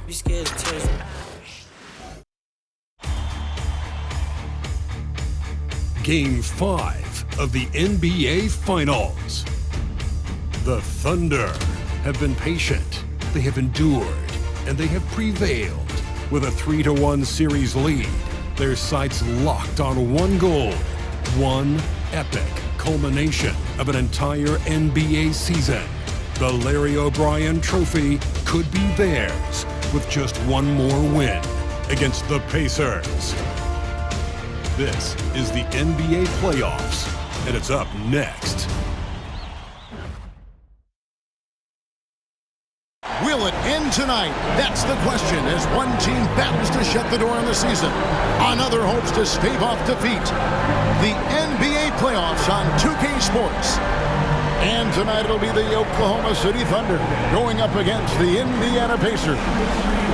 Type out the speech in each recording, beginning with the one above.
Be scared to touch me. Game 5 of the NBA Finals. The Thunder have been patient, they have endured, and they have prevailed. With a 3-1 series lead, their sights locked on one goal, one epic culmination of an entire NBA season. The Larry O'Brien Trophy could be theirs with just one more win against the Pacers. This is the NBA playoffs, and it's up next. Will it end tonight? That's the question as one team battles to shut the door on the season. Another hopes to stave off defeat. The NBA playoffs on 2K Sports. And tonight it'll be the Oklahoma City Thunder going up against the Indiana Pacers.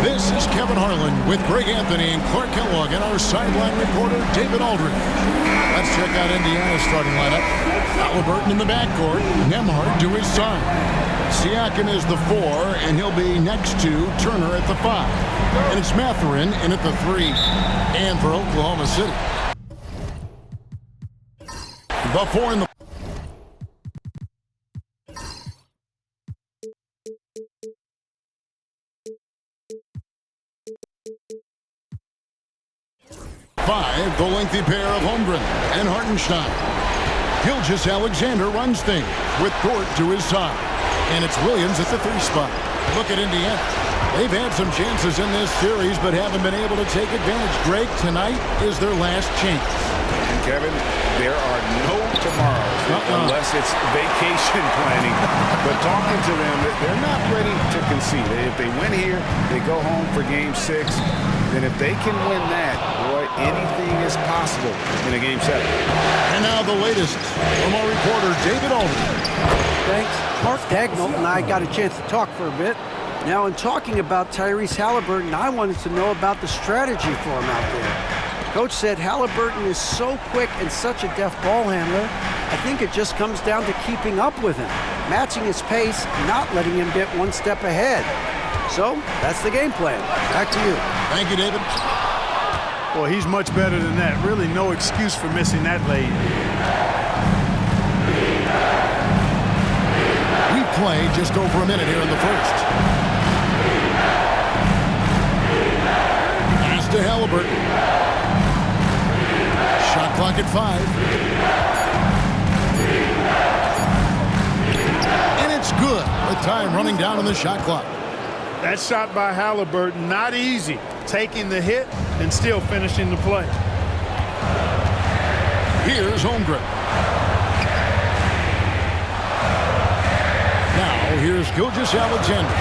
This is Kevin Harlan with Greg Anthony and Clark Kellogg and our sideline reporter David Aldridge. Let's check out Indiana's starting lineup. Halliburton in the backcourt, Nembhard to his side. Siakam is the 4, and he'll be next to Turner at the 5. And it's Mathurin in at the 3. And for Oklahoma City, the 4 in the 5, the lengthy pair of Holmgren and Hartenstein. Gilgeous-Alexander runs things with Dort to his side. And it's Williams at the 3 spot. Look at Indiana. They've had some chances in this series, but haven't been able to take advantage. Greg, tonight is their last chance. And Kevin, there are no tomorrows unless it's vacation planning. But talking to them, they're not ready to concede. If they win here, they go home for Game 6. Then if they can win that, boy, anything is possible in a Game 7. And now the latest from our reporter, David Aldridge. Thanks. Mark Dagnall and I got a chance to talk for a bit. Now, in talking about Tyrese Halliburton, I wanted to know about the strategy for him out there. Coach said Halliburton is so quick and such a deft ball handler, I think it just comes down to keeping up with him, matching his pace, not letting him get one step ahead. So, that's the game plan. Back to you. Thank you, David. Well, he's much better than that. Really no excuse for missing that lane. We've played just over a minute here in the first. Pass to Halliburton. Shot clock at 5. And it's good. The time running down on the shot clock. That shot by Halliburton, not easy. Taking the hit and still finishing the play. Here's Holmgren. Now here's Gilgeous-Alexander.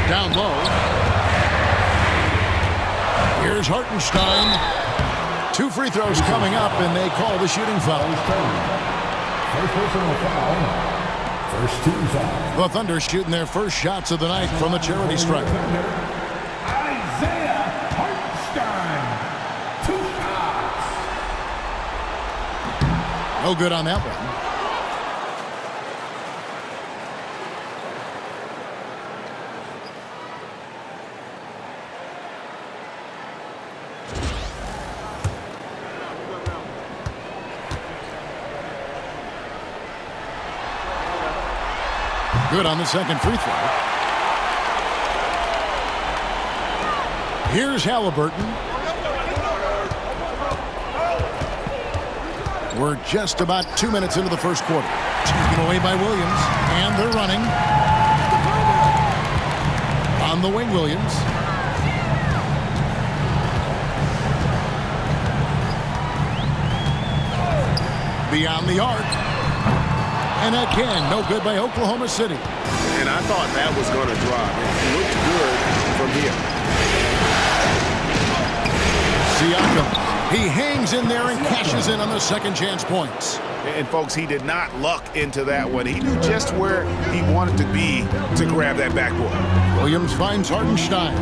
Down low. Here's Hartenstein. 2 free throws coming up, and they call the shooting foul. First personal foul. First team foul. The Thunder shooting their first shots of the night from the charity stripe. Isaiah Hartenstein. 2 shots. No good on that one. Good on the second free throw. Here's Halliburton. We're just about 2 minutes into the first quarter. Taken away by Williams, and they're running. On the wing, Williams. Beyond the arc. And again, no good by Oklahoma City. And I thought that was going to drop. It looked good from here. Siakam, he hangs in there and cashes in on the second chance points. And folks, he did not luck into that one. He knew just where he wanted to be to grab that backboard. Williams finds Hartenstein.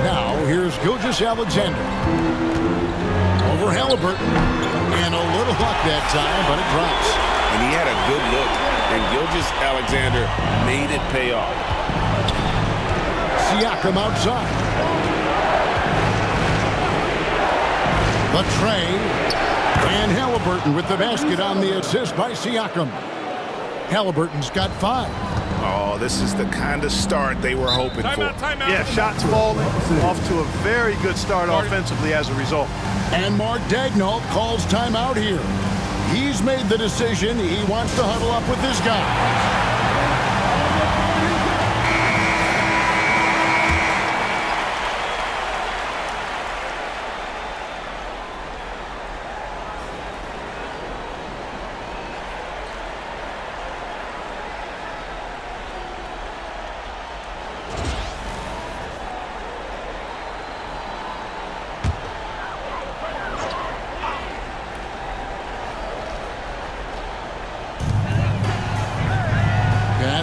Now here's Gilgeous-Alexander. Over Halliburton. And a little luck that time, but it drops. And he had a good look, and Gilgeous-Alexander made it pay off. Siakam outside. The tray. And Haliburton with the basket on the assist by Siakam. Haliburton's got 5. Oh, this is the kind of start they were hoping for. Yeah, shots falling. Off to a very good start offensively as a result. And Mark Daigneault calls timeout here. He's made the decision. He wants to huddle up with his guy.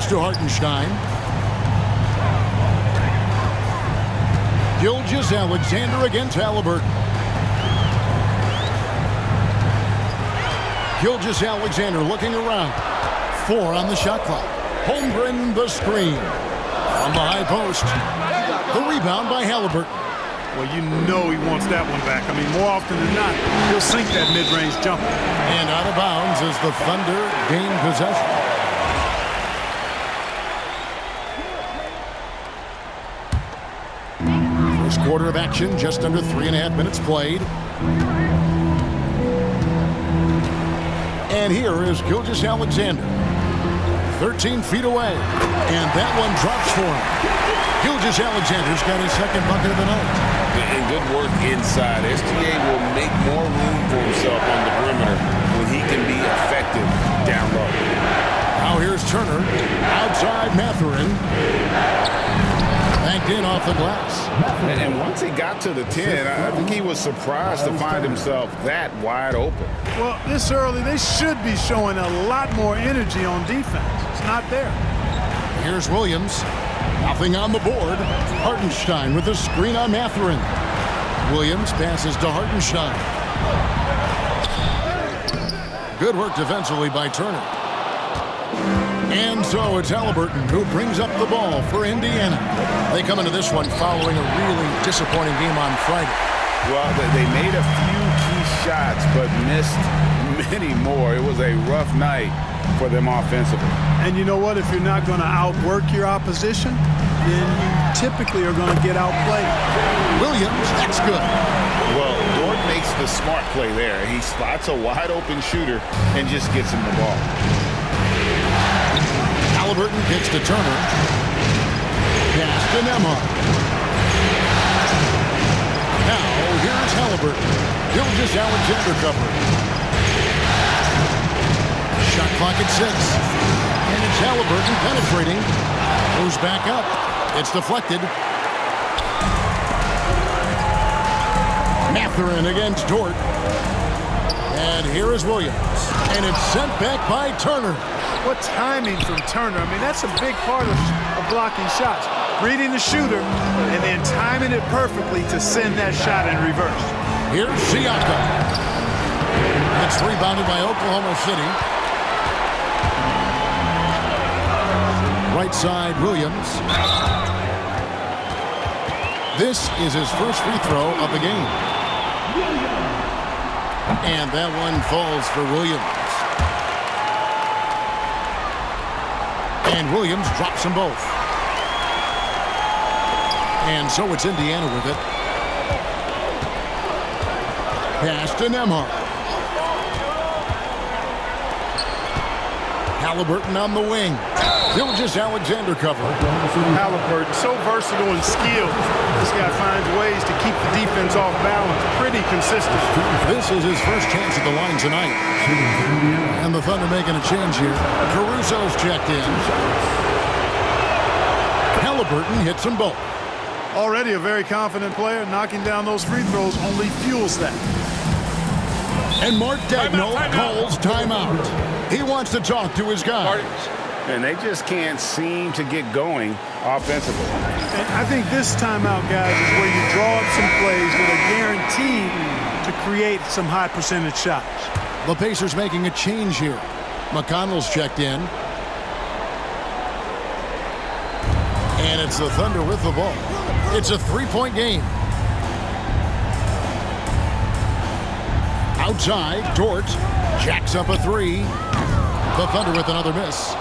To Hartenstein. Gilgeous-Alexander against Haliburton. Gilgeous-Alexander looking around. 4 on the shot clock. Holmgren the screen. On the high post. The rebound by Haliburton. Well, you know he wants that one back. I mean, more often than not, he'll sink that mid-range jumper. And out of bounds as the Thunder gain possession. Quarter of action, just under 3.5 minutes played. And here is Gilgeous-Alexander. 13 feet away. And that one drops for him. Gilgeous-Alexander's got his second bucket of the night. And good work inside. SGA will make more room for himself on the perimeter when he can be effective down low. Now here's Turner. Outside Mathurin. Banked in off the glass. And once he got to the 10, I think he was surprised to find himself that wide open. Well, this early, they should be showing a lot more energy on defense. It's not there. Here's Williams. Nothing on the board. Hartenstein with the screen on Mathurin. Williams passes to Hartenstein. Good work defensively by Turner. And so it's Haliburton who brings up the ball for Indiana. They come into this one following a really disappointing game on Friday. Well, they made a few key shots, but missed many more. It was a rough night for them offensively. And you know what? If you're not going to outwork your opposition, then you typically are going to get outplayed. Williams, that's good. Well, Dort makes the smart play there. He spots a wide open shooter and just gets him the ball. Haliburton kicks to Turner. Pass to Nembhard. Now, here's Haliburton. Gilgeous-Alexander cover. Shot clock at 6. And it's Haliburton penetrating. Goes back up. It's deflected. Mathurin against Dort. And here is Williams. And it's sent back by Turner. What timing from Turner. I mean, that's a big part of blocking shots. Reading the shooter and then timing it perfectly to send that shot in reverse. Here's Siakam. It's rebounded by Oklahoma City. Right side, Williams. This is his first free throw of the game. And that one falls for Williams. And Williams drops them both. And so it's Indiana with it. Pass to Nembhard. Haliburton on the wing. Gilgeous-Alexander cover. Haliburton, so versatile and skilled. This guy finds ways to keep the defense off balance. Pretty consistent. This is his first chance at the line tonight. And the Thunder making a change here. Caruso's checked in. Haliburton hits them both. Already a very confident player. Knocking down those free throws only fuels that. And Mark Daigneault calls timeout. He wants to talk to his guys. And they just can't seem to get going offensively. And I think this timeout, guys, is where you draw up some plays that are guaranteed to create some high percentage shots. The Pacers making a change here. McConnell's checked in. And it's the Thunder with the ball. It's a three-point game. Outside, Dort jacks up a three. The Thunder with another miss.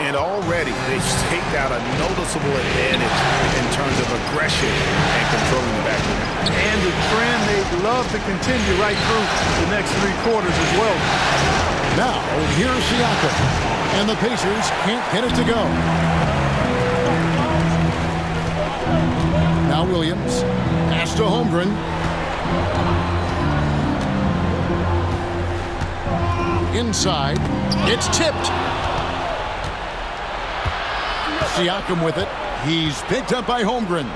And already they've staked out a noticeable advantage in terms of aggression and controlling the backcourt. And the trend they'd love to continue right through the next 3 quarters as well. Now, here's Siakam. And the Pacers can't get it to go. Now Williams. Pass to Holmgren. Inside. It's tipped. Siakam with it. He's picked up by Holmgren.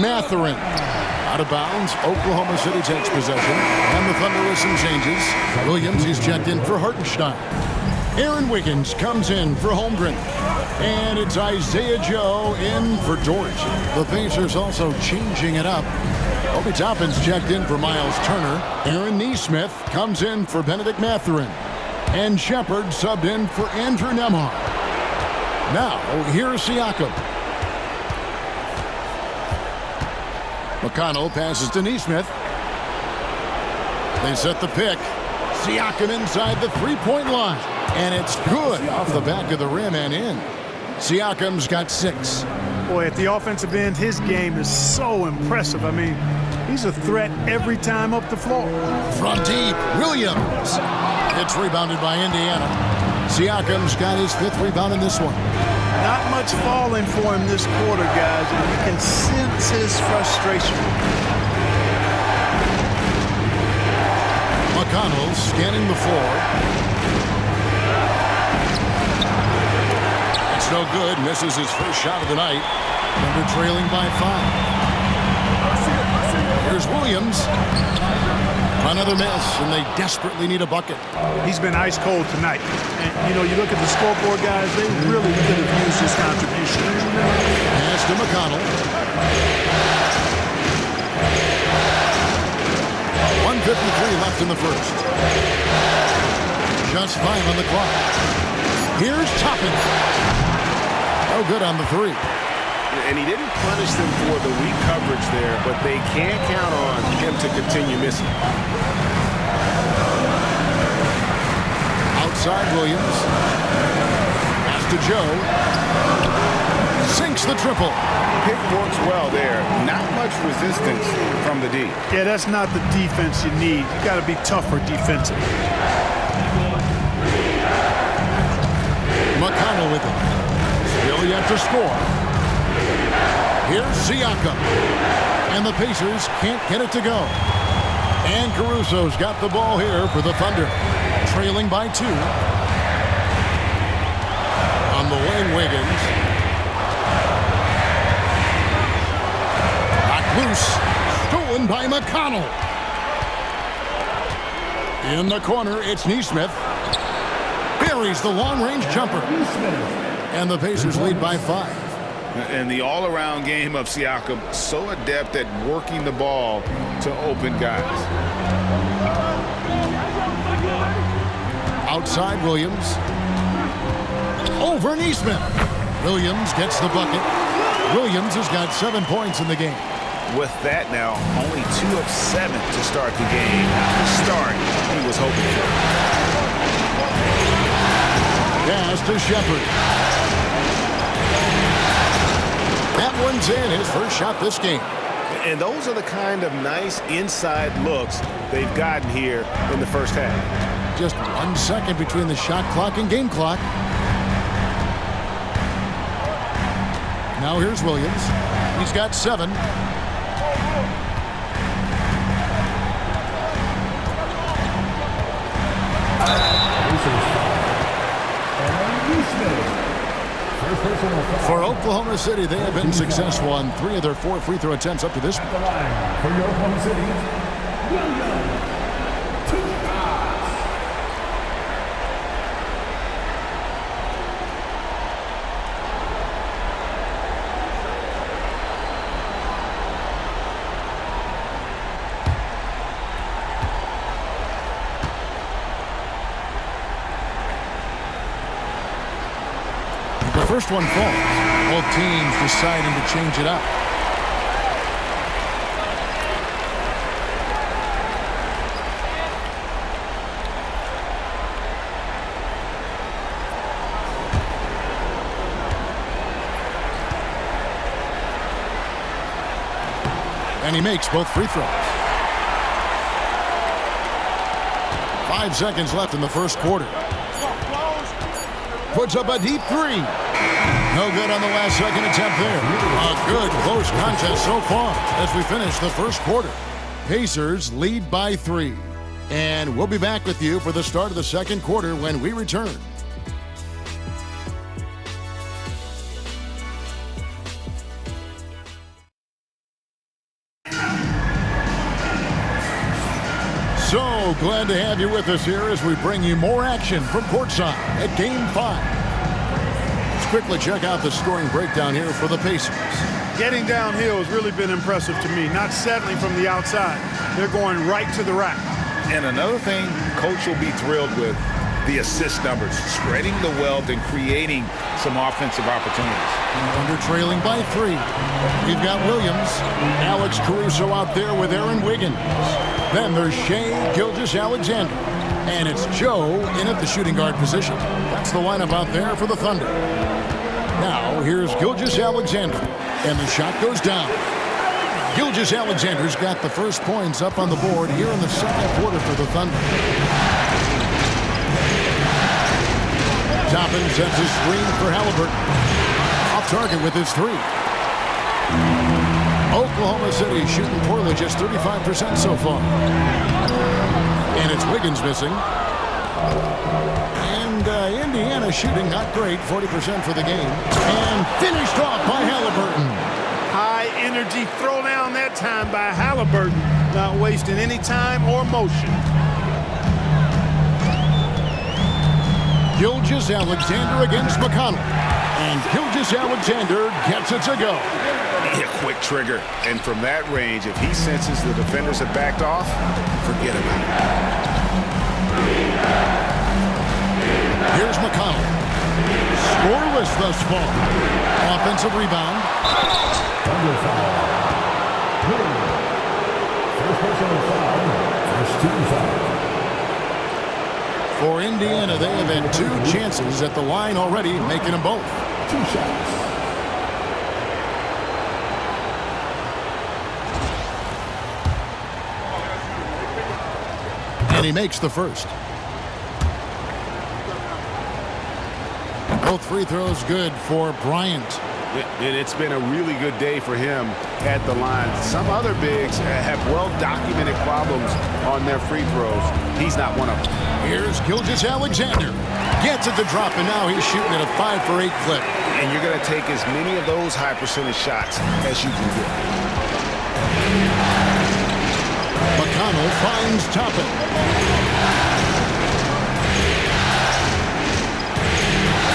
Mathurin. Out of bounds. Oklahoma City takes possession. And the Thunder with some changes. Williams, he's checked in for Hartenstein. Aaron Wiggins comes in for Holmgren. And it's Isaiah Joe in for Dort. The Pacers also changing it up. Obi Toppin's checked in for Miles Turner. Aaron Nesmith comes in for Benedict Mathurin. And Shepard subbed in for Andrew Nembhard. Now, here's Siakam. McConnell passes to Nesmith. They set the pick. Siakam inside the three-point line. And it's good off the back of the rim and in. Siakam's got 6. Boy, at the offensive end, his game is so impressive. I mean, he's a threat every time up the floor. From deep, Williams. It's rebounded by Indiana. Siakam's got his 5th rebound in this one. Not much falling for him this quarter, guys, and you can sense his frustration. McConnell scanning the floor. It's no good. Misses his first shot of the night. Thunder trailing by 5. Here's Williams. Another miss, and they desperately need a bucket. He's been ice cold tonight. And, you know, you look at the scoreboard, guys, they really could have used his contribution. Pass to McConnell. 1:53 left in the first. Just 5 on the clock. Here's Toppin. No good on the 3. And he didn't punish them for the weak coverage there, but they can't count on him to continue missing. Outside Williams. Pass to Joe. Sinks the triple. Pick works well there. Not much resistance from the D. Yeah, that's not the defense you need. You got to be tougher defensively. McConnell with it. Still yet to score. Here's Siakam. And the Pacers can't get it to go. And Caruso's got the ball here for the Thunder. Trailing by 2. On the wing, Wiggins. Knocked loose. Stolen by McConnell. In the corner, it's Nesmith. Buries the long-range jumper. And the Pacers lead by 5. And the all-around game of Siakam, so adept at working the ball to open guys. Outside Williams. Over Nesmith. Williams gets the bucket. Williams has got 7 points in the game. With that now, only 2 of 7 to start the game. The start he was hoping for. Pass to Shepard. That one's in, his first shot this game. And those are the kind of nice inside looks they've gotten here in the first half. Just 1 second between the shot clock and game clock. Now here's Williams. He's got 7. For Oklahoma City, they have been successful on 3 of their 4 free throw attempts up to this point. For your Oklahoma City, Williams. 2 shots. The first one falls. Both teams deciding to change it up. And he makes both free throws. 5 seconds left in the first quarter. Puts up a deep three. No good on the last second attempt there. A good close contest so far as we finish the first quarter. Pacers lead by 3. And we'll be back with you for the start of the second quarter when we return. So glad to have you with us here as we bring you more action from courtside at Game 5. Let's quickly check out the scoring breakdown here for the Pacers. Getting downhill has really been impressive to me, not settling from the outside. They're going right to the rack. And another thing Coach will be thrilled with, the assist numbers, spreading the wealth and creating some offensive opportunities. Under trailing by 3. We've got Williams, Alex Caruso out there with Aaron Wiggins. Then there's Shai Gilgeous-Alexander. And it's Joe in at the shooting guard position. That's the lineup out there for the Thunder. Now here's Gilgeous-Alexander. And the shot goes down. Gilgeous-Alexander's got the first points up on the board here in the second quarter for the Thunder. Toppin sets a screen for Halliburton. Off target with his 3. Oklahoma City shooting poorly, just 35% so far. And it's Wiggins missing. And Indiana shooting not great, 40% for the game. And finished off by Halliburton. High energy throwdown that time by Halliburton, not wasting any time or motion. Gilgeous-Alexander against McConnell. And Gilgeous-Alexander gets it to go. A quick trigger. And from that range, if he senses the defenders have backed off, forget about it. Here's McConnell. Scoreless thus far. Offensive rebound. Thunder foul. First personal foul. First team foul. For Indiana, they have had 2 chances at the line already, making them both. 2 shots. And he makes the first. Both free throws good for Bryant. It's been a really good day for him at the line. Some other bigs have well-documented problems on their free throws. He's not one of them. Here's Gilgeous-Alexander. Gets it to drop, and now he's shooting at a 5 for 8 clip. And you're going to take as many of those high-percentage shots as you can get. McConnell finds Toppin.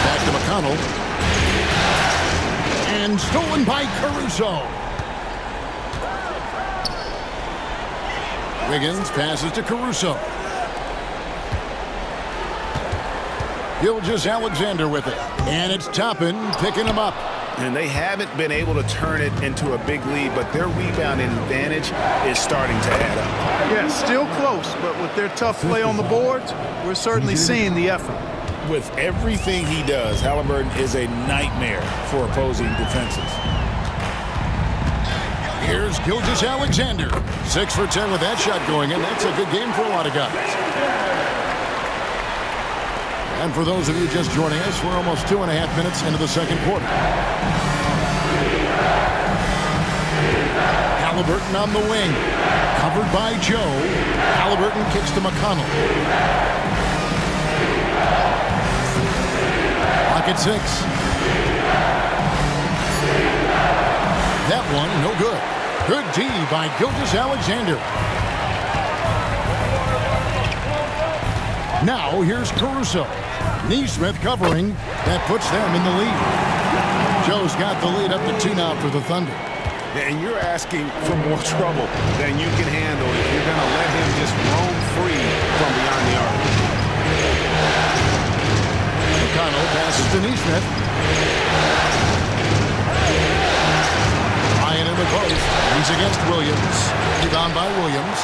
Back to McConnell. And stolen by Caruso. Wiggins passes to Caruso. Gilgeous-Alexander with it. And it's Toppin picking him up. And they haven't been able to turn it into a big lead, but their rebounding advantage is starting to add up. Yeah, still close, but with their tough play on the boards, we're certainly seeing the effort. With everything he does, Halliburton is a nightmare for opposing defenses. Here's Gilgeous-Alexander. 6 for 10 with that shot going in. That's a good game for a lot of guys. And for those of you just joining us, we're almost 2.5 minutes into the second quarter. Halliburton on the wing. Covered by Joe. Halliburton kicks to McConnell. Clock at 6. That one, no good. Good D by Gilgeous-Alexander. Now here's Caruso. Neesmith covering. That puts them in the lead. Joe's got the lead up to 2 now for the Thunder. And you're asking for more trouble than you can handle if you're going to let him just roam free from beyond the arc. McConnell passes to Neesmith. He's against Williams. Rebound by Williams.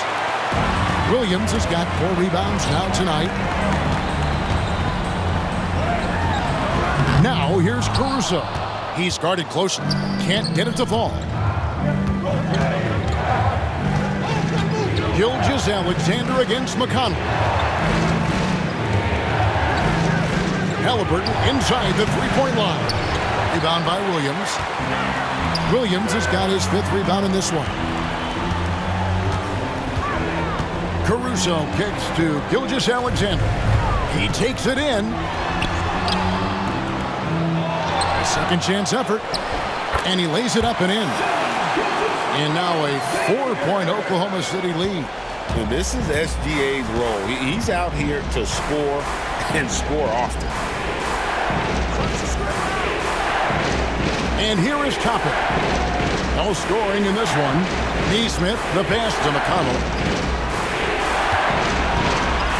Williams has got 4 rebounds now tonight. Now here's Caruso. He's guarded closely. Can't get it to fall. Gilgeous-Alexander against McConnell. Halliburton inside the three-point line. Rebound by Williams. Williams has got his 5th rebound in this one. Caruso kicks to Gilgeous-Alexander. He takes it in. Second chance effort. And he lays it up and in. And now a 4-point Oklahoma City lead. And this is SGA's role. He's out here to score and score often. And here is Toppin. No scoring in this one. Neesmith, the pass to McConnell.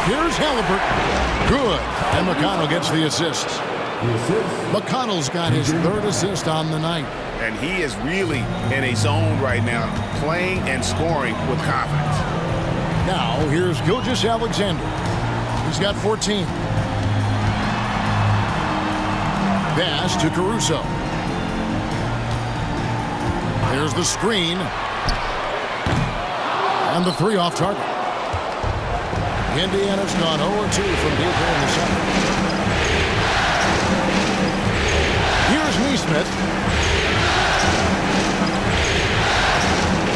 Here's Halliburton. Good. And McConnell gets the assist. McConnell's got his 3rd assist on the night. And he is really in a zone right now, playing and scoring with confidence. Now, here's Gilgeous-Alexander. He's got 14. Pass to Caruso. There's the screen. And the 3 off target. Indiana's gone 0-2 from deep here in the second. Here's Neesmith.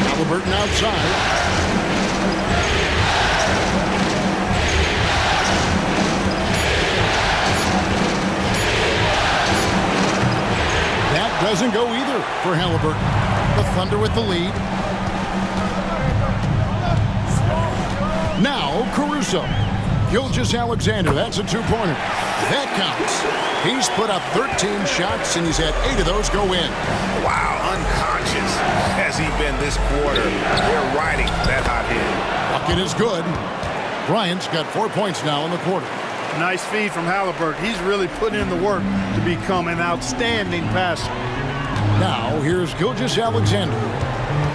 Halliburton outside. That doesn't go either for Halliburton. The Thunder with the lead. Now Caruso. Gilgeous-Alexander, that's a 2-pointer. That counts. He's put up 13 shots, and he's had 8 of those go in. Wow, unconscious has he been this quarter. They're riding that hot hand. Bucket is good. Bryant's got 4 points now in the quarter. Nice feed from Halliburton. He's really putting in the work to become an outstanding passer. Now, here's Gilgeous-Alexander.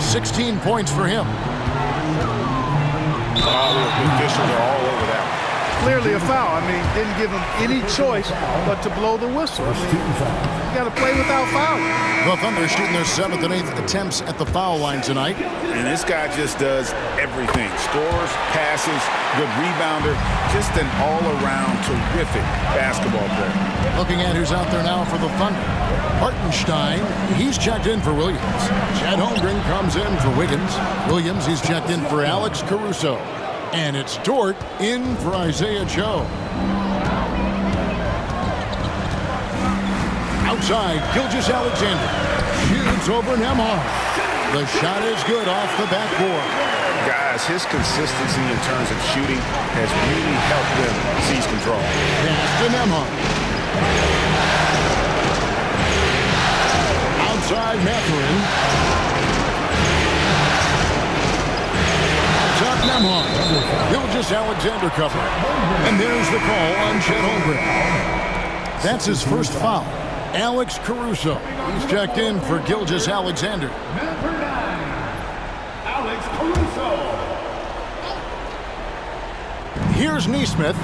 16 points for him. The officials are all over that. Clearly a foul. I mean, didn't give him any choice but to blow the whistle. You got to play without fouling. The Thunder shooting their 7th and 8th attempts at the foul line tonight. And this guy just does everything. Scores, passes, good rebounder. Just an all-around terrific basketball player. Looking at who's out there now for the Thunder. Hartenstein, he's checked in for Williams. Chet Holmgren comes in for Wiggins. Williams, he's checked in for Alex Caruso. And it's Dort in for Isaiah Joe. Outside, Gilgeous-Alexander shoots over Nembhard. The shot is good off the backboard. Guys, his consistency in terms of shooting has really helped them seize control. Pass to Nembhard. Outside, Mathurin. Top Nembhard. Gilgeous-Alexander cover. And there's the call on Chet Holmgren. That's his first foul. Alex Caruso. He's checked in for Gilgeous-Alexander. Number 9, Alex Caruso. Here's Neesmith.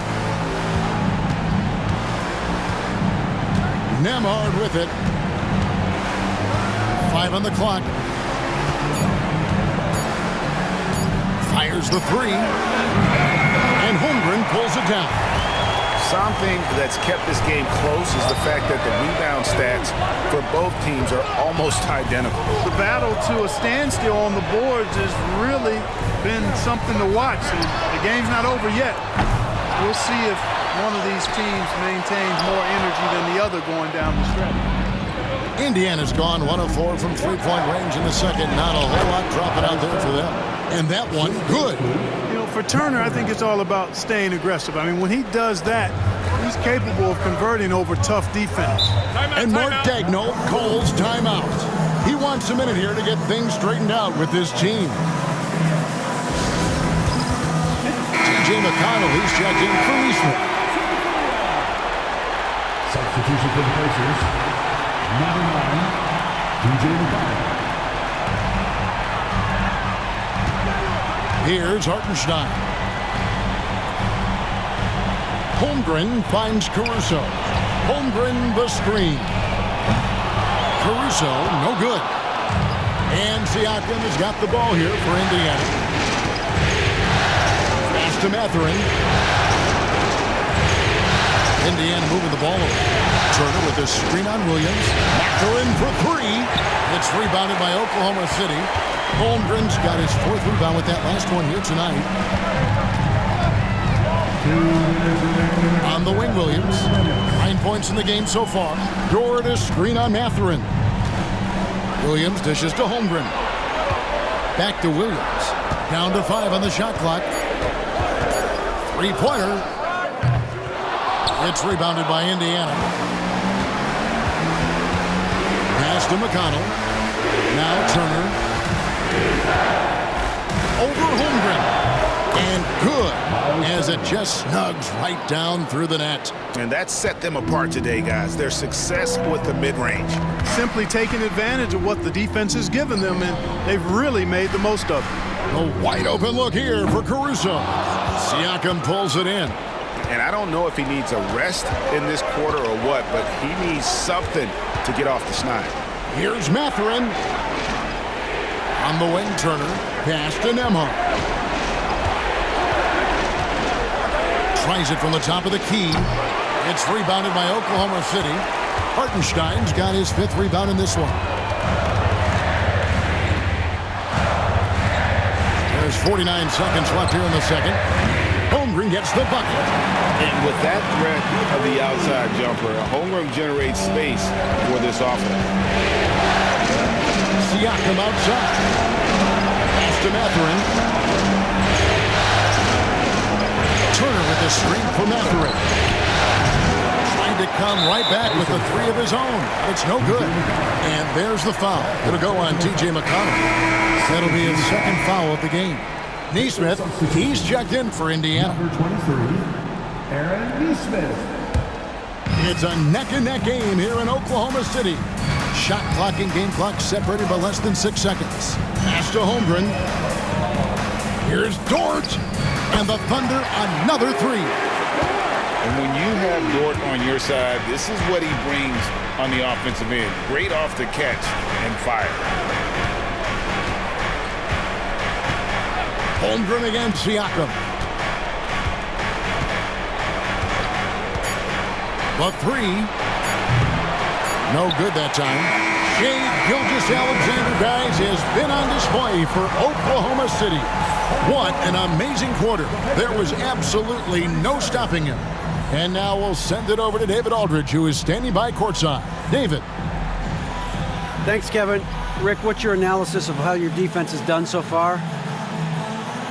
Nembhard with it. 5 on the clock. Fires the 3. And Holmgren pulls it down. Something that's kept this game close is the fact that the rebound stats for both teams are almost identical. The battle to a standstill on the boards has really been something to watch. And the game's not over yet. We'll see if one of these teams maintains more energy than the other going down the stretch. Indiana's gone 1 of 4 from three-point range in the second. Not a whole lot dropping out there for them. And that one, good. You know, for Turner, I think it's all about staying aggressive. I mean, when he does that, he's capable of converting over tough defense. And Mark Daigneault calls timeout. He wants a minute here to get things straightened out with his team. T.J. McConnell, he's checked in for Neesmith. Substitution for the Pacers. Number 9, T.J. McConnell. Here's Hartenstein. Holmgren finds Caruso. Holmgren the screen. Caruso, no good. And Siakam has got the ball here for Indiana. Pass to Mathurin. Indiana moving the ball over. Turner with his screen on Williams. Mathurin for three. It's rebounded by Oklahoma City. Holmgren's got his fourth rebound with that last one here tonight. On the wing, Williams. 9 points in the game so far. Dort a screen on Mathurin. Williams dishes to Holmgren. Back to Williams. Down to 5 on the shot clock. Three-pointer. It's rebounded by Indiana. Pass to McConnell. Now Turner. Over Holmgren. And good, as it just snugs right down through the net. And that set them apart today, guys. Their success with the mid-range. Simply taking advantage of what the defense has given them, and they've really made the most of it. A wide open look here for Caruso. Siakam pulls it in. And I don't know if he needs a rest in this quarter or what, but he needs something to get off the snide. Here's Mathurin. On the wing, Turner. Pass to Nembhard. Tries it from the top of the key. It's rebounded by Oklahoma City. Hartenstein's got his 5th rebound in this one. There's 49 seconds left here in the second. Holmgren gets the bucket. And with that threat of the outside jumper, Holmgren generates space for this offense. Siakam outside. Pass to Mathurin. Turner with the screen for Mathurin. Trying to come right back with the 3 of his own. It's no good. And there's the foul. It'll go on T.J. McConnell. That'll be his 2nd foul of the game. Nesmith, he's checked in for Indiana. Number 23, Aaron Nesmith. It's a neck-and-neck game here in Oklahoma City. Shot clock and game clock separated by less than 6 seconds. Pass to Holmgren. Here's Dort. And the Thunder, another 3. And when you have Dort on your side, this is what he brings on the offensive end. Great off the catch and fire. Holmgren against Siakam. The 3. No good that time. Shai Gilgeous-Alexander, guys, has been on display for Oklahoma City. What an amazing quarter. There was absolutely no stopping him. And now we'll send it over to David Aldridge, who is standing by courtside. David. Thanks, Kevin. Rick, what's your analysis of how your defense has done so far?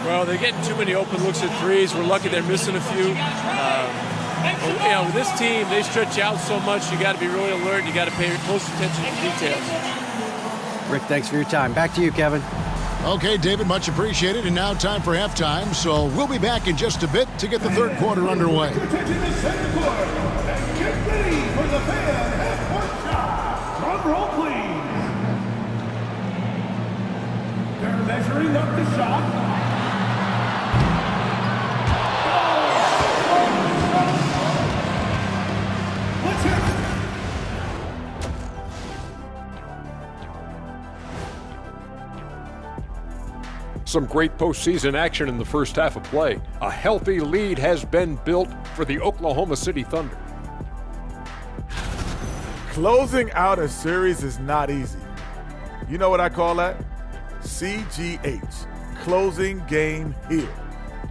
Well, they're getting too many open looks at threes. We're lucky they're missing a few. With this team, they stretch out so much. You got to be really alert. You got to pay close attention to details. Rick, thanks for your time. Back to you, Kevin. Okay, David, much appreciated. And now time for halftime. So we'll be back in just a bit to get the 3rd quarter underway. Attention the second quarter. And get ready for the fan half-court shot. Drum roll, please. They're measuring up the shot. Let's hit it. Some great postseason action in the first half of play. A healthy lead has been built for the Oklahoma City Thunder. Closing out a series is not easy. You know what I call that? CGH, closing game here.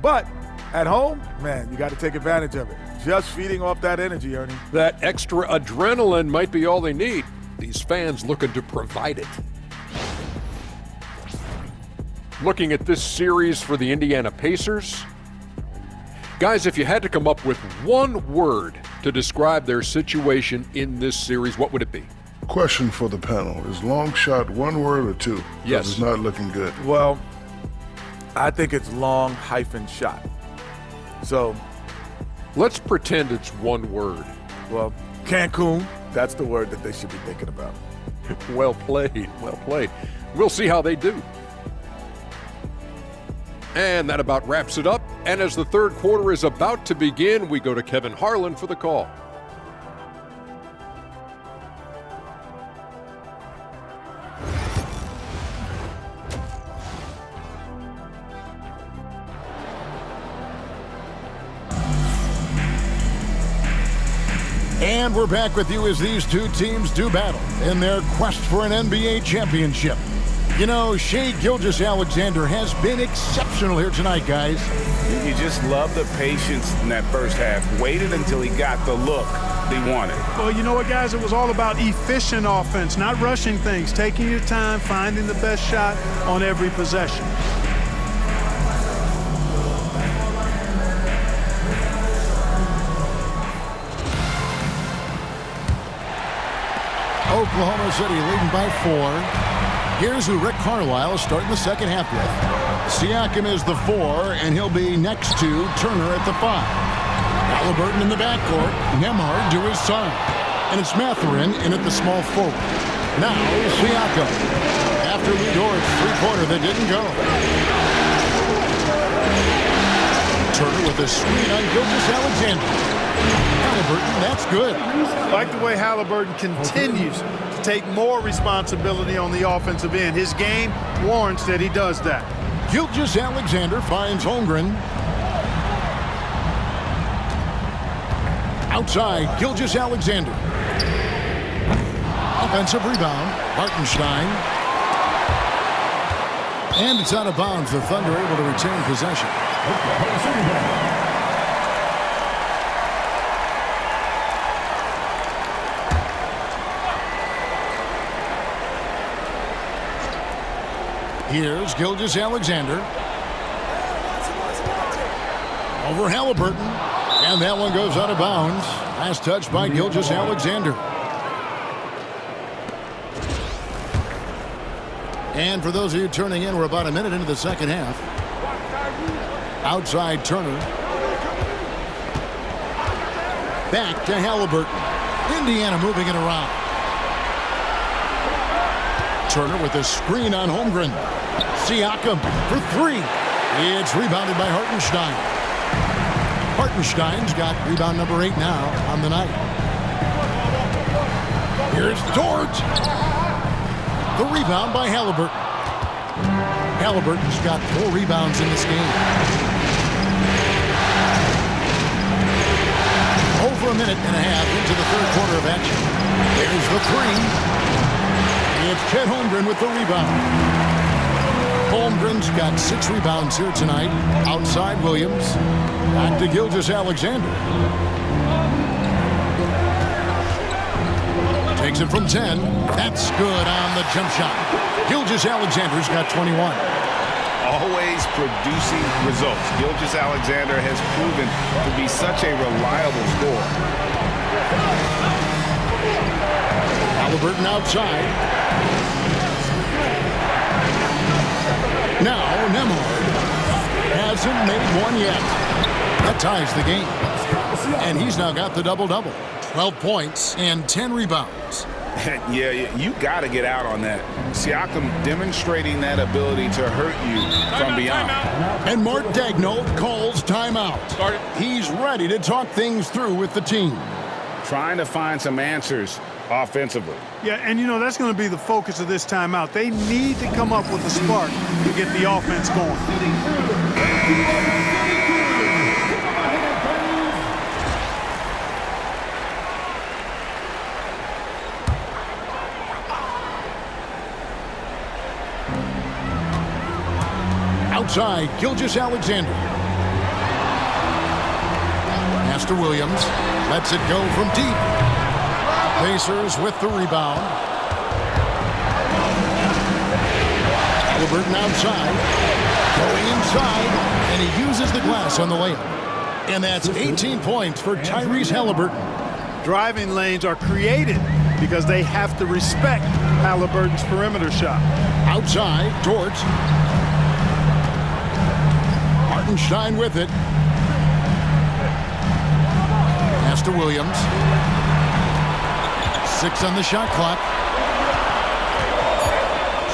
But at home, man, you got to take advantage of it. Just feeding off that energy, Ernie. That extra adrenaline might be all they need. These fans looking to provide it. Looking at this series for the Indiana Pacers. Guys, if you had to come up with one word to describe their situation in this series, what would it be? Question for the panel. Is long shot one word or 2? Yes. It's not looking good. Well, I think it's long hyphen shot. So, let's pretend it's one word. Well, Cancun, that's the word that they should be thinking about. Well played, well played. We'll see how they do. And that about wraps it up. And as the third quarter is about to begin, we go to Kevin Harlan for the call. And we're back with you as these two teams do battle in their quest for an NBA championship. You know, Shai Gilgeous-Alexander has been exceptional here tonight, guys. You just love the patience in that first half. Waited until he got the look he wanted. Well, you know what, guys? It was all about efficient offense, not rushing things, taking your time, finding the best shot on every possession. Oklahoma City leading by 4. Here's who Rick Carlisle is starting the second half with. Siakam is the 4, and he'll be next to Turner at the 5. Halliburton in the backcourt, Nembhard to his side. And it's Mathurin in at the small forward. Now Siakam. After Lou Dort's three-pointer that didn't go. Turner with a screen on Gilgeous-Alexander. Halliburton, that's good. I like the way Halliburton continues to take more responsibility on the offensive end. His game warrants that he does that. Gilgeous-Alexander finds Holmgren. Outside, Gilgeous-Alexander. Offensive rebound, Hartenstein. And it's out of bounds. The Thunder able to retain possession. Here's Gilgeous-Alexander. Over Halliburton. And that one goes out of bounds. Last touch by Gilgeous-Alexander. And for those of you turning in, we're about a minute into the second half. Outside Turner. Back to Halliburton. Indiana moving it around. Turner with a screen on Holmgren. Siakam for 3. It's rebounded by Hartenstein. Hartenstein's got rebound number 8 now on the night. Here's Dort. The rebound by Halliburton. Halliburton's got 4 rebounds in this game. Over a minute and a half into the third quarter of action. There's the 3. It's Chet Holmgren with the rebound. Holmgren's got 6 rebounds here tonight. Outside Williams. Back to Gilgeous-Alexander. Takes it from 10. That's good on the jump shot. Gilgeous-Alexander's got 21. Always producing results. Gilgeous-Alexander has proven to be such a reliable scorer. Halliburton outside. Now Nembhard hasn't made one yet. That ties the game. And he's now got the double-double. 12 points and 10 rebounds. Yeah, you got to get out on that. Siakam demonstrating that ability to hurt you from beyond. And Mark Daigneault calls timeout. He's ready to talk things through with the team. Trying to find some answers offensively. Yeah, and you know, that's going to be the focus of this timeout. They need to come up with a spark to get the offense going. Outside, Gilgeous-Alexander. Pass to Williams. Lets it go from deep. Pacers with the rebound. Halliburton outside. Going inside. And he uses the glass on the layup. And that's 18 points for Tyrese Halliburton. Driving lanes are created because they have to respect Halliburton's perimeter shot. Outside, Dort. Hartenstein with it. Pass to Williams. 6 on the shot clock.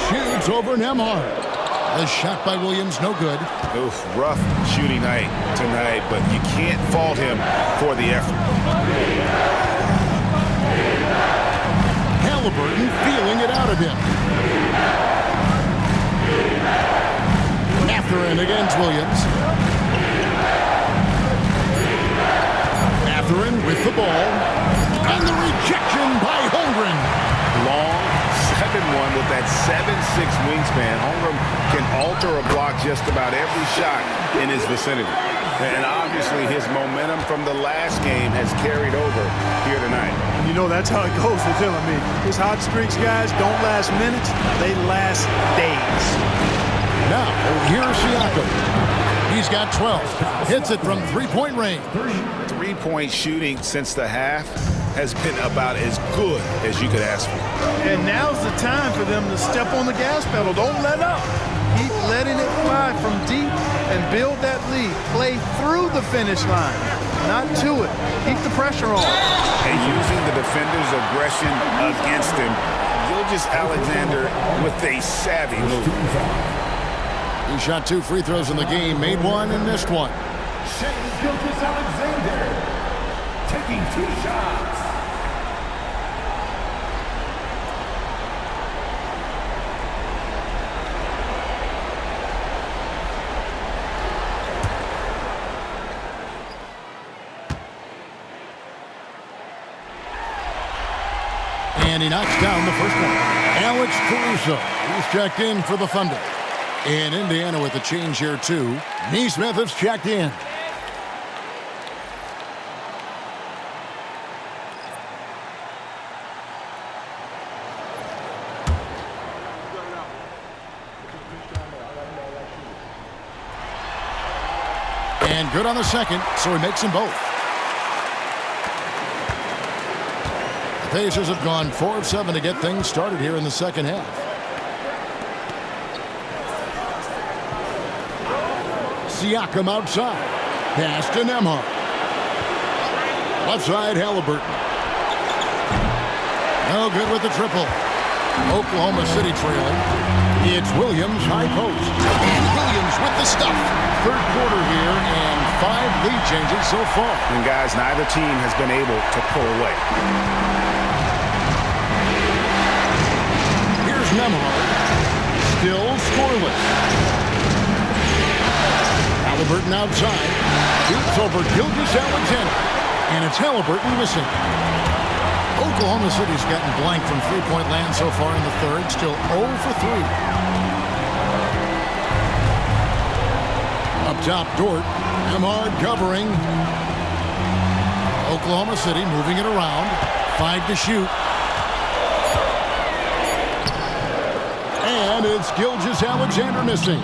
Shoots over Nembhard. A shot by Williams, no good. Oof, rough shooting night tonight, but you can't fault him for the effort. Haliburton feeling it out of him. Mathurin against Williams. Mathurin with the ball. And the rejection by Holmgren. Long 7-1 with that 7'6" wingspan. Holmgren can alter a block just about every shot in his vicinity. And obviously his momentum from the last game has carried over here tonight. You know, that's how it goes with him. I mean, his hot streaks, guys, don't last minutes. They last days. Now, here's Siakam. He's got 12. Hits it from three-point range. Three-point shooting since the half has been about as good as you could ask for. And now's the time for them to step on the gas pedal. Don't let up. Keep letting it fly from deep and build that lead. Play through the finish line, not to it. Keep the pressure on. And using the defender's aggression against him, Gilgeous-Alexander with a savvy move. He shot 2 free throws in the game, made one and missed one. Shai Gilgeous-Alexander taking 2 shots. And he knocks down the first one. Alex Caruso, he's checked in for the Thunder. In Indiana with the change here, too. Nesmith has checked in. And good on the second, so he makes them both. The Pacers have gone 4 of 7 to get things started here in the second half. Siakam outside. Pass to Nembhard. Left side, Haliburton. No good with the triple. Oklahoma City trailing. It's Williams, high post. And Williams with the stuff. Third quarter here and 5 lead changes so far. And guys, neither team has been able to pull away. Here's Nembhard. Still scoreless. Haliburton outside. Shoots over Gilgeous-Alexander. And it's Haliburton missing. Oklahoma City's gotten blank from three-point land so far in the third. Still 0 for 3. Up top, Dort. Nembhard covering. Oklahoma City moving it around. 5 to shoot. And it's Gilgeous-Alexander missing.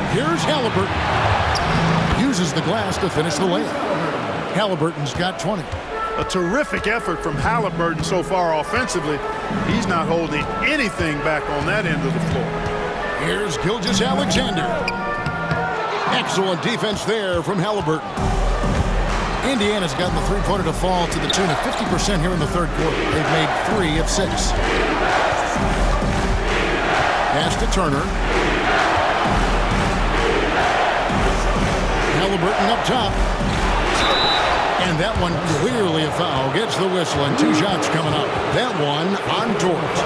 Here's Haliburton. Uses the glass to finish the layup. Haliburton's got 20. A terrific effort from Haliburton so far offensively. He's not holding anything back on that end of the floor. Here's Gilgeous-Alexander. Excellent defense there from Haliburton. Indiana's gotten the three-pointer to fall to the tune of 50% here in the third quarter. They've made 3 of 6. Pass to Turner. Haliburton up top. And that one clearly a foul. Gets the whistle and 2 shots coming up. That one on Dort.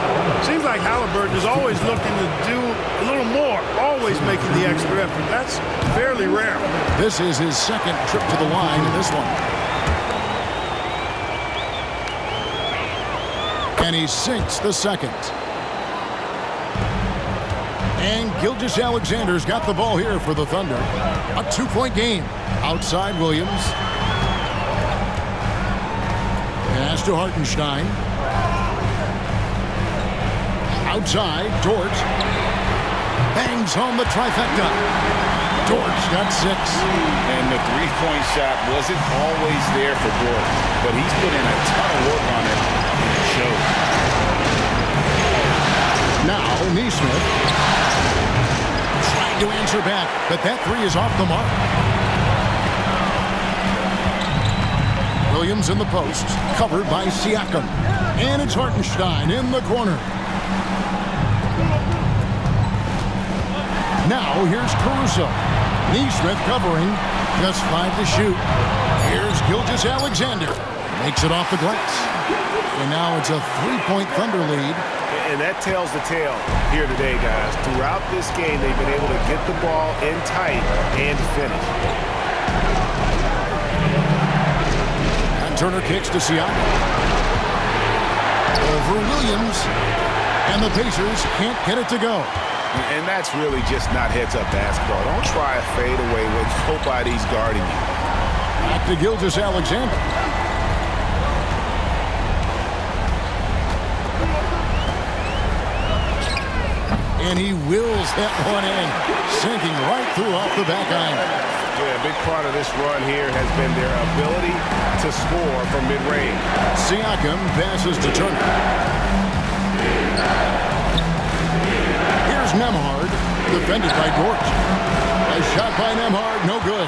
Seems like Haliburton is always looking to do a little more. Always making the extra effort. That's fairly rare. This is his second trip to the line in this one. And he sinks the second. And Gilgeous-Alexander's got the ball here for the Thunder. A 2-point game. Outside Williams. Pass to Hartenstein. Outside, Dort. Bangs home the trifecta. Dort's got 6. And the three-point shot wasn't always there for Dort, but he's put in a ton of work on it. It shows. Now, Nesmith. Trying to answer back, but that 3 is off the mark. Williams in the post, covered by Siakam. And it's Hartenstein in the corner. Now here's Caruso. Neesmith covering. Just 5 to shoot. Here's Gilgeous-Alexander. Makes it off the glass. And now it's a 3-point Thunder lead. And that tells the tale here today, guys. Throughout this game, they've been able to get the ball in tight and finish. And Turner kicks to Siakam. Over Williams. And the Pacers can't get it to go. And that's really just not heads-up basketball. Don't try a fadeaway when nobody's guarding you. Back to Gilgeous-Alexander. And he wills that one in, sinking right through off the back iron. Yeah, a big part of this run here has been their ability to score from mid-range. Siakam passes to Turner. Here's Nembhard, defended by Dort. A shot by Nembhard, no good.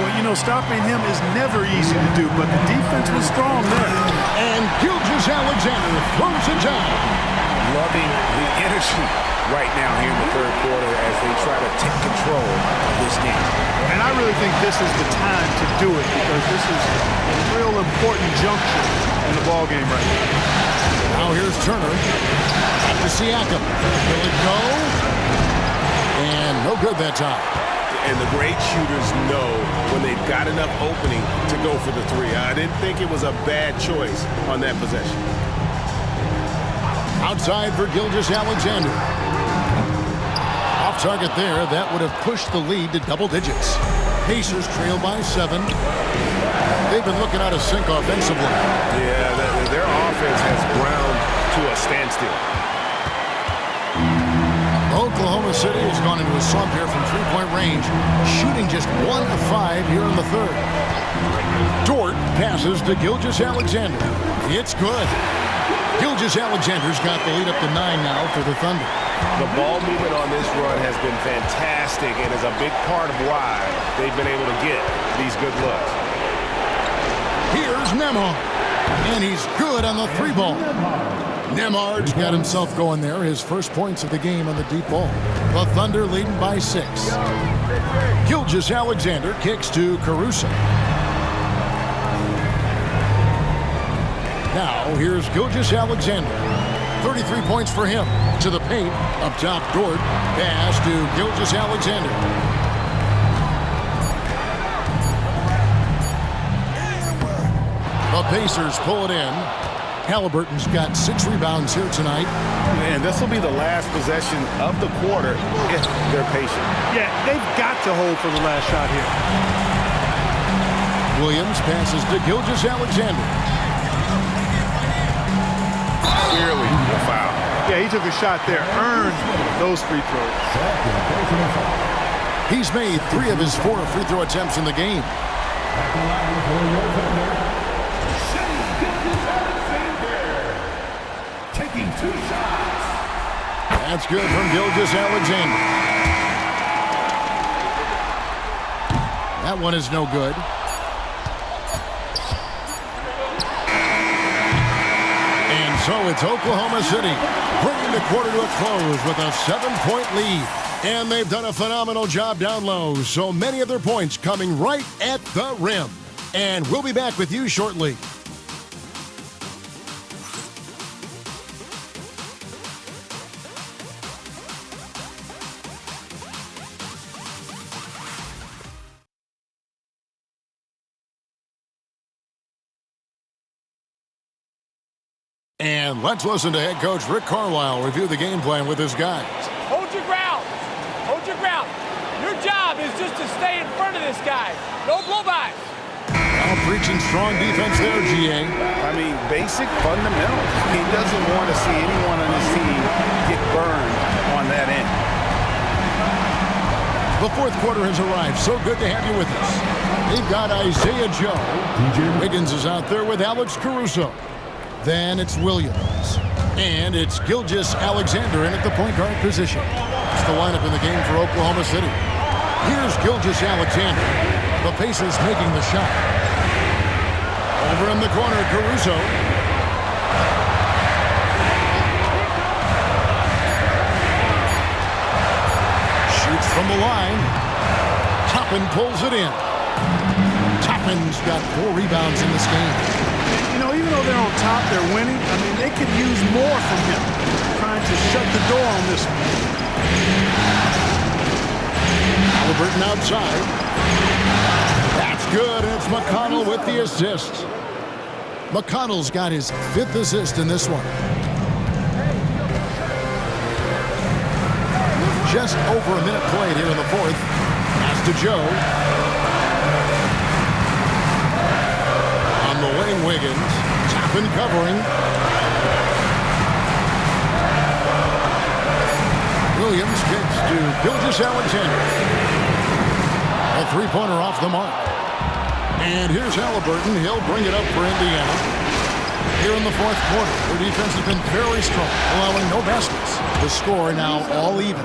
Well, you know, stopping him is never easy to do, but the defense was strong there. And Gilgeous-Alexander throws it down. Loving the energy right now here in the third quarter as they try to take control of this game. And I really think this is the time to do it because this is a real important juncture in the ballgame right now. Now here's Turner. Back to Siakam. Will it go? And no good that time. And the great shooters know when they've got enough opening to go for the three. I didn't think it was a bad choice on that possession. Outside for Gilgeous-Alexander. Off target there. That would have pushed the lead to double digits. Pacers trail by 7. They've been looking out of sync offensively. Yeah, their offense has ground to a standstill. Oklahoma City has gone into a slump here from three-point range, shooting just 1 of 5 here in the third. Dort passes to Gilgeous-Alexander. It's good. Gilgeous-Alexander's got the lead up to 9 now for the Thunder. The ball movement on this run has been fantastic and is a big part of why they've been able to get these good looks. Here's Nembhard, and he's good on the 3-ball. Nembhard's got himself going there, his first points of the game on the deep ball. The Thunder leading by 6. Gilgeous-Alexander kicks to Caruso. Now, here's Gilgeous-Alexander. 33 points for him. To the paint. Up top, Dort. Pass to Gilgeous-Alexander. The Pacers pull it in. Halliburton's got 6 rebounds here tonight. And this will be the last possession of the quarter if they're patient. Yeah, they've got to hold for the last shot here. Williams passes to Gilgeous-Alexander. Clearly a foul. Yeah, he took a shot there, earned those free throws. He's made 3 of his 4 free throw attempts in the game. Taking 2 shots. That's good from Gilgeous-Alexander. That one is no good. And so it's Oklahoma City bringing the quarter to a close with a 7-point lead. And they've done a phenomenal job down low. So many of their points coming right at the rim. And we'll be back with you shortly. And let's listen to head coach Rick Carlisle review the game plan with his guys. Hold your ground. Hold your ground. Your job is just to stay in front of this guy. No blow-bys. Now preaching strong defense there, GA. I mean, basic fundamentals. He doesn't want to see anyone on his team get burned on that end. The fourth quarter has arrived. So good to have you with us. They've got Isaiah Joe. Wiggins is out there with Alex Caruso. Then it's Williams. And it's Gilgeous-Alexander in at the point guard position. It's the lineup in the game for Oklahoma City. Here's Gilgeous-Alexander. The Pacers making the shot. Over in the corner, Caruso. Toppin pulls it in. Toppin's got 4 rebounds in this game. You know, even though they're on top, they're winning. I mean, they could use more from him. Trying to shut the door on this one. Haliburton outside. That's good, and it's McConnell with the assist. McConnell's got his 5th assist in this one. Just over a minute played here in the 4th. Pass to Joe. On the wing, Wiggins. Toppin covering. Williams kicks to Gilgeous-Alexander. A 3-pointer off the mark. And here's Haliburton. He'll bring it up for Indiana. Here in the 4th quarter, their defense has been very strong, allowing no baskets. The score now all even.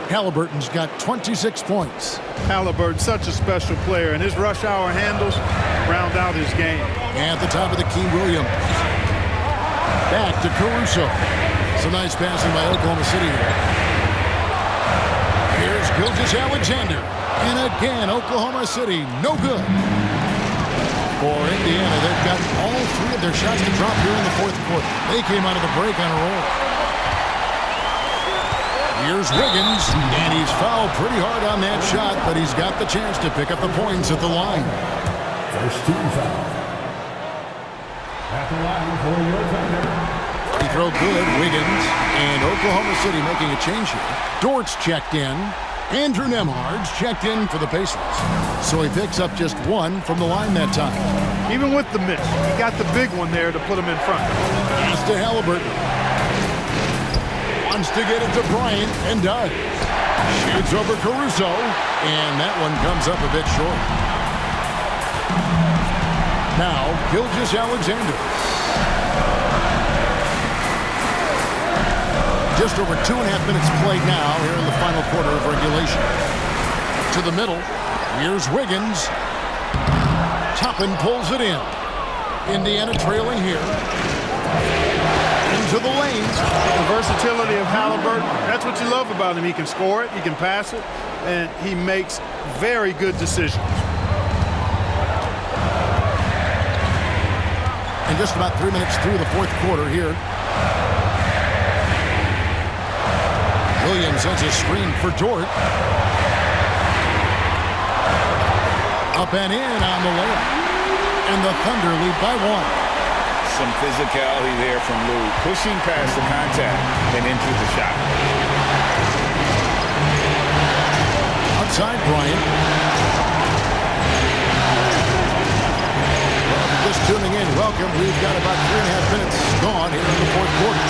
Haliburton's got 26 points. Haliburton, such a special player, and his rush hour handles round out his game. And at the top of the key, Williams. Back to Caruso. It's a nice passing by Oklahoma City here. Here's Gilgeous-Alexander. And again, Oklahoma City, no good. For Indiana, they've got all 3 of their shots to drop here in the 4th quarter. They came out of the break on a roll. Here's Wiggins, and he's fouled pretty hard on that shot, but he's got the chance to pick up the points at the line. First team foul. At the line for your Thunder. He throw good, Wiggins, and Oklahoma City making a change here. Dort's checked in. Andrew Nembhard's checked in for the Pacers. So he picks up just 1 from the line that time. Even with the miss, he got the big one there to put him in front. Pass to Haliburton. Wants to get it to Bryant, and does. Shoots over Caruso, and that one comes up a bit short. Now, Gilgeous-Alexander. Just over 2.5 minutes played now here in the final quarter of regulation. To the middle, here's Wiggins. Toppin pulls it in. Indiana trailing here. Into the lanes. The versatility of Haliburton, that's what you love about him. He can score it, he can pass it, and he makes very good decisions. And just about 3 minutes through the 4th quarter here. Williams sends a screen for Dort. Up and in on the layup. And the Thunder lead by 1. Some physicality there from Lou, pushing past the contact and into the shot. Outside Bryant. Well, if you're just tuning in, welcome. We've got about 3.5 minutes gone here in the 4th quarter.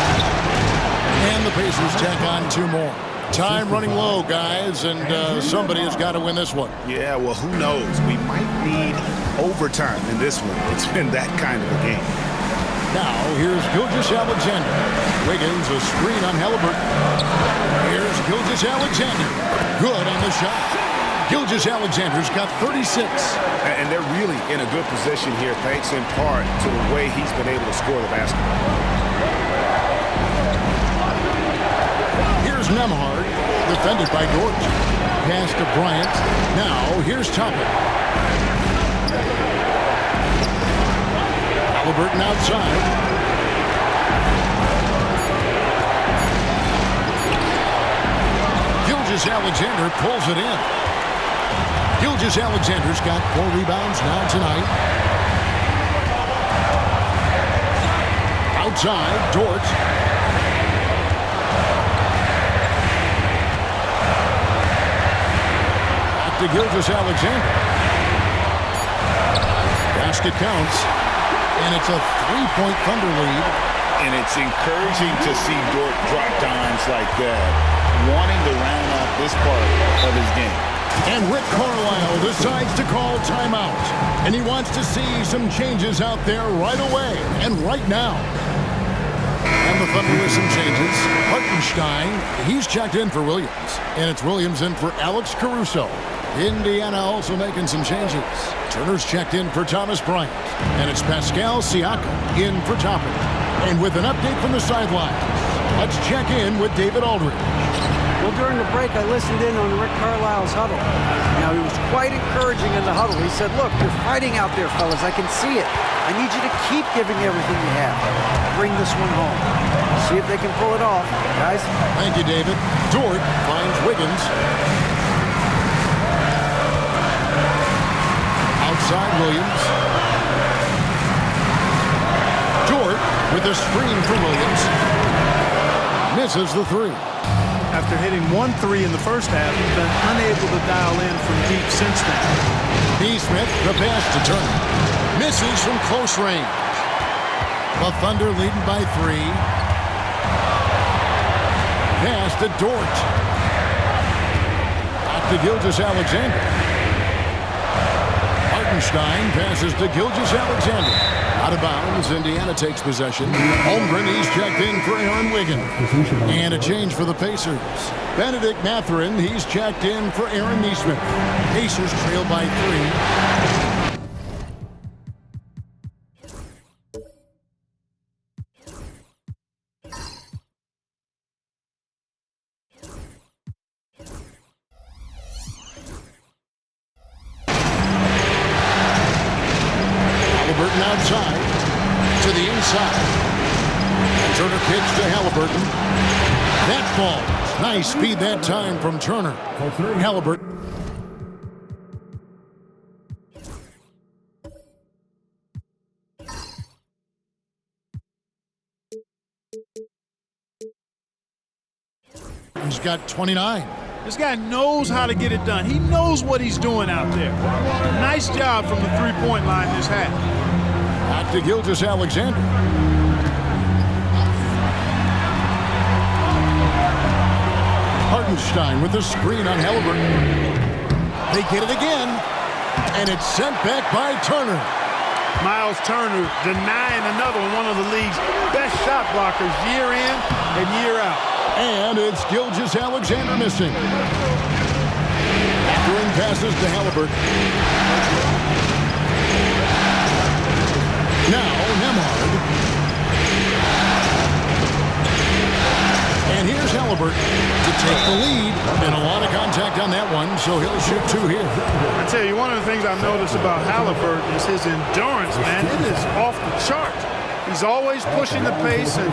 And the Pacers tack on 2 more. Time running low, guys, and somebody has got to win this one. Yeah, well, who knows? We might need overtime in this one. It's been that kind of a game. Now, here's Gilgeous-Alexander. Wiggins, a screen on Haliburton. Here's Gilgeous-Alexander. Good on the shot. Gilgeous-Alexander's got 36. And they're really in a good position here, thanks in part to the way he's been able to score the basketball. Here's Nembhard, defended by Dort. Pass to Bryant. Now, here's Toppin. Haliburton outside. Gilgeous-Alexander pulls it in. Gilgeous-Alexander's got 4 rebounds now tonight. Outside, Dort. Back to Gilgeous-Alexander. Basket counts. And it's a 3-point Thunder lead. And it's encouraging to see Dort drop dimes like that, wanting to round out this part of his game. And Rick Carlisle decides to call timeout. And he wants to see some changes out there right away and right now. And the Thunder with some changes. Hartenstein, he's checked in for Williams. And it's Williams in for Alex Caruso. Indiana also making some changes. Turner's checked in for Thomas Bryant. And it's Pascal Siakam in for Toppin. And with an update from the sidelines, let's check in with David Aldridge. Well, during the break, I listened in on Rick Carlisle's huddle. Now, he was quite encouraging in the huddle. He said, look, you're fighting out there, fellas. I can see it. I need you to keep giving everything you have. Bring this one home. See if they can pull it off, guys. Thank you, David. Dort finds Wiggins. Outside Williams. Dort with a screen for Williams. Misses the three. After hitting 1 3 in the first half, he's been unable to dial in from deep since then. Neesmith, the pass to Turner. Misses from close range. The Thunder leading by 3. Pass to Dort. Back to Gilgeous-Alexander. Hartenstein passes to Gilgeous-Alexander. Out of bounds, Indiana takes possession. Holmgren, he's checked in for Aaron Wiggins. And a change for the Pacers. Benedict Mathurin, he's checked in for Aaron Neesmith. Pacers trail by 3. Halliburton outside to the inside. And Turner kicks to Halliburton. That falls. Nice speed that time from Turner. Halliburton. He's got 29. This guy knows how to get it done. He knows what he's doing out there. Nice job from the three-point line this half. Back to Gilgeous-Alexander. Hartenstein with the screen on Halliburton. They get it again, and it's sent back by Turner. Miles Turner denying another one of the league's best shot blockers year in and year out. And it's Gilgeous-Alexander missing. Throwing passes to Halliburton. Now Nembhard. And here's Halliburton to take the lead. And a lot of contact on that one, so he'll shoot 2 here. I tell you, one of the things I've noticed about Halliburton is his endurance, man. It is off the chart. He's always pushing the pace and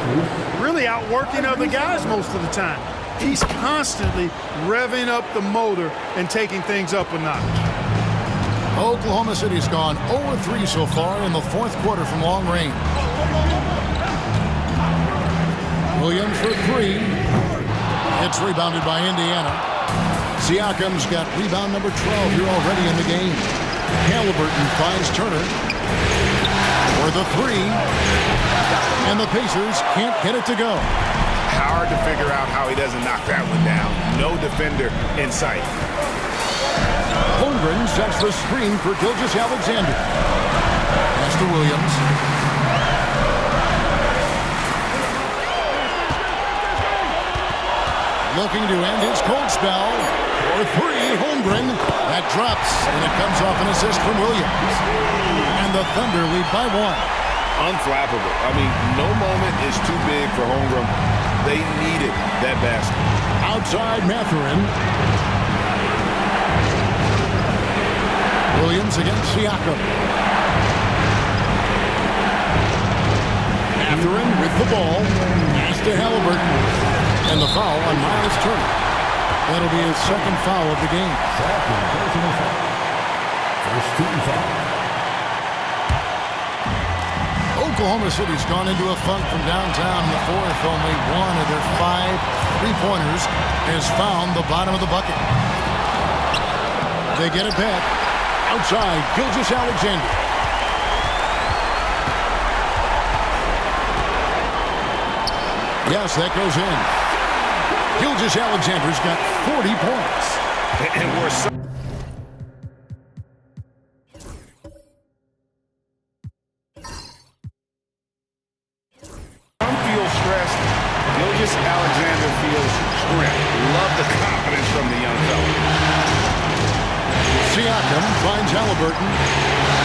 really outworking other guys most of the time. He's constantly revving up the motor and taking things up a notch. Oklahoma City's gone 0-3 so far in the fourth quarter from long range. Williams for 3. It's rebounded by Indiana. Siakam's got rebound number 12 here already in the game. Halliburton finds Turner for the 3. And the Pacers can't get it to go. Hard to figure out how he doesn't knock that one down. No defender in sight. Holmgren sets the screen for Gilgeous-Alexander. Pass to Williams. Looking to end his cold spell. For 3, Holmgren. That drops, and it comes off an assist from Williams. And the Thunder lead by 1. Unflappable. I mean, no moment is too big for Holmgren. They needed that basket. Outside Mathurin. Williams against Siakam. Mathurin with the ball. Pass to Halliburton. And the foul on Miles Turner. That'll be his second foul of the game. First team foul. Oklahoma City's gone into a funk from downtown in the fourth. Only one of their 5 3-pointers has found the bottom of the bucket. They get it back. Outside, Gilgeous-Alexander. Yes, that goes in. Gilgeous-Alexander's got 40 points. And we're so Gilgeous-Alexander feels strength. Love the confidence from the young fella. Siakam finds Halliburton.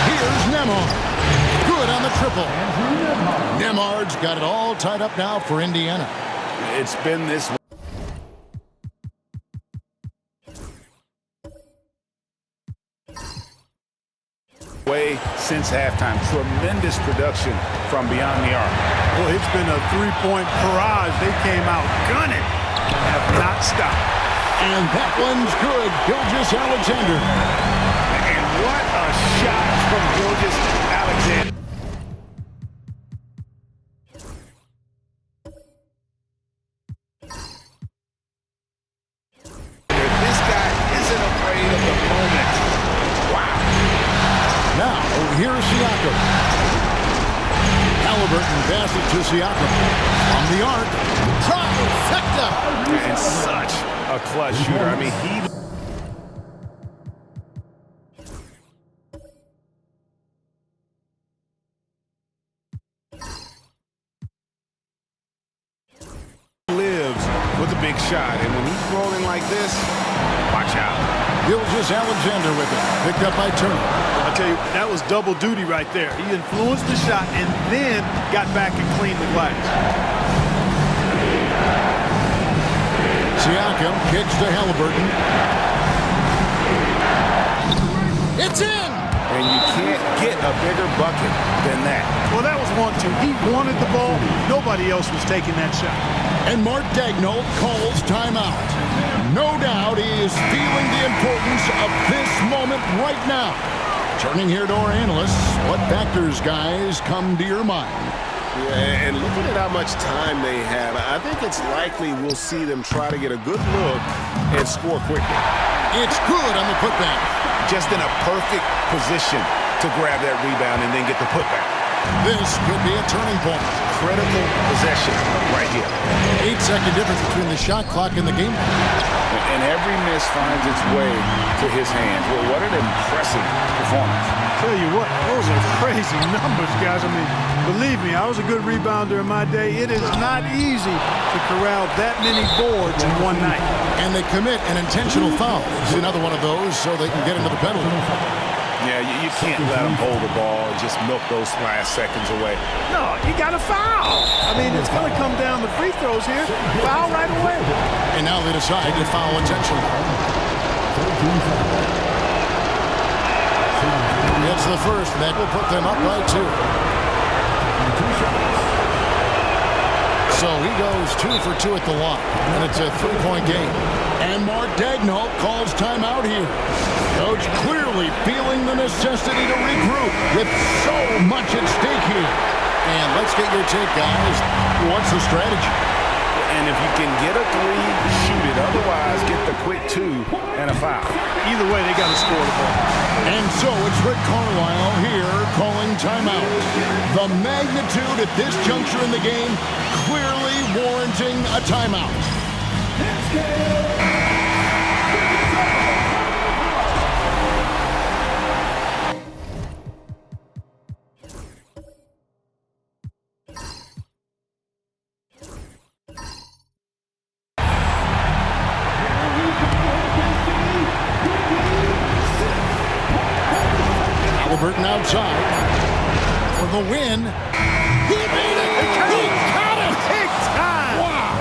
Here's Nembhard. Good on the triple. Nembhard's got it all tied up now for Indiana. It's been this since halftime. Tremendous production from beyond the arc. Well, it's been a three-point barrage. They came out gunning and have not stopped. And that one's good. Gilgeous-Alexander. And what a shot from Gilgeous-Alexander. This guy isn't afraid of the moment. Wow. Now, here's Siakam. Halliburton passes to Siakam. On the arc. Trifecta. And such a clutch shooter. I mean, he lives with a big shot. And when he's rolling like this, watch out. Gilgeous-Alexander with it. Picked up by Turner. I tell you, that was double duty right there. He influenced the shot and then got back and cleaned the glass. Siakam kicks to Halliburton. It's in! And you can't get a bigger bucket than that. Well, that was 1-2. He wanted the ball. Nobody else was taking that shot. And Mark Daigneault calls timeout. No doubt he is feeling the importance of this moment right now. Turning here to our analysts, what factors, guys, come to your mind? Yeah, and looking at how much time they have, I think it's likely we'll see them try to get a good look and score quickly. It's good on the putback. Just in a perfect position to grab that rebound and then get the putback. This could be a turning point. Critical possession right here. 8-second difference between the shot clock and the game. And every miss finds its way to his hands. Well, what an impressive performance. Tell you what, those are crazy numbers, guys. I mean, believe me, I was a good rebounder in my day. It is not easy to corral that many boards in one night. And they commit an intentional foul. It's another one of those so they can get into the penalty. Yeah, you can't let them hold the ball and just milk those last seconds away. No, you got to foul. I mean, it's going to come down to free throws here. Foul right away. And now they decide to foul intentionally. It's the first. That will put them up by 2. So he goes 2 for 2 at the line. And it's a 3-point game. And Mark Daigneault calls timeout here. Coach clearly feeling the necessity to regroup with so much at stake here. And let's get your take, guys. What's the strategy? And if you can get a 3, shoot it. Otherwise, get the quick 2 and a foul. Either way, they got to score the ball. And so it's Rick Carlisle here calling timeout. The magnitude at this juncture in the game clearly warranting a timeout. Halliburton outside for the win. He made it! He got it! Big time! Wow!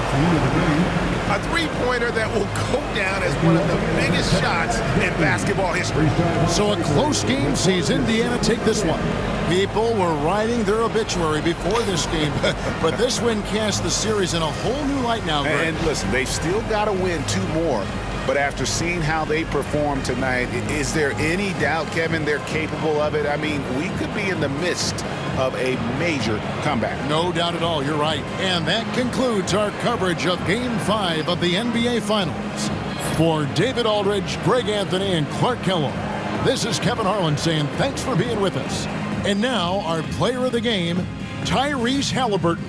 A three-pointer that will go down as one of the biggest shots in basketball history. So a close game sees Indiana take this one. People were writing their obituary before this game, but this win casts the series in a whole new light now, Greg. And listen, they've still got to win 2 more. But after seeing how they performed tonight, is there any doubt, Kevin, they're capable of it? I mean, we could be in the midst of a major comeback. No doubt at all, you're right. And that concludes our coverage of Game 5 of the NBA Finals. For David Aldridge, Greg Anthony, and Clark Kellogg, this is Kevin Harlan saying thanks for being with us. And now, our player of the game, Tyrese Halliburton.